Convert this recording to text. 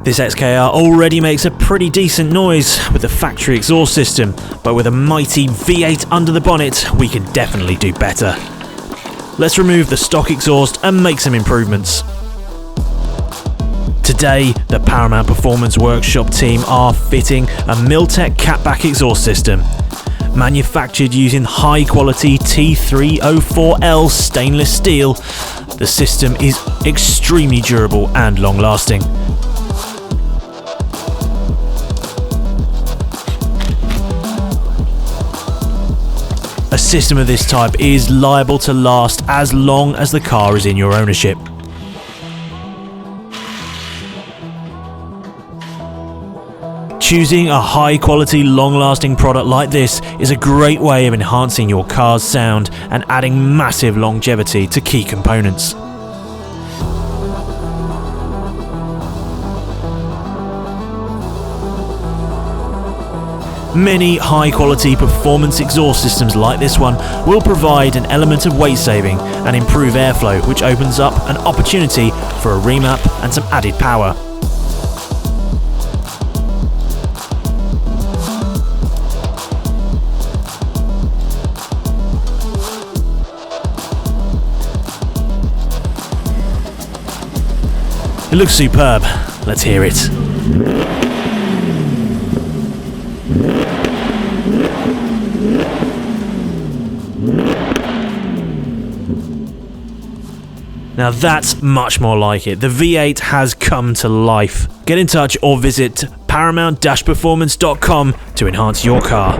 This XKR already makes a pretty decent noise with the factory exhaust system, but with a mighty V8 under the bonnet, we can definitely do better. Let's remove the stock exhaust and make some improvements. Today, the Paramount Performance workshop team are fitting a Milltek catback exhaust system. Manufactured using high-quality T304L stainless steel, the system is extremely durable and long-lasting. A system of this type is liable to last as long as the car is in your ownership. Choosing a high-quality, long-lasting product like this is a great way of enhancing your car's sound and adding massive longevity to key components. Many high-quality performance exhaust systems like this one will provide an element of weight saving and improve airflow, which opens up an opportunity for a remap and some added power. It looks superb. Let's hear it. Now that's much more like it. The V8 has come to life. Get in touch or visit paramount-performance.com to enhance your car.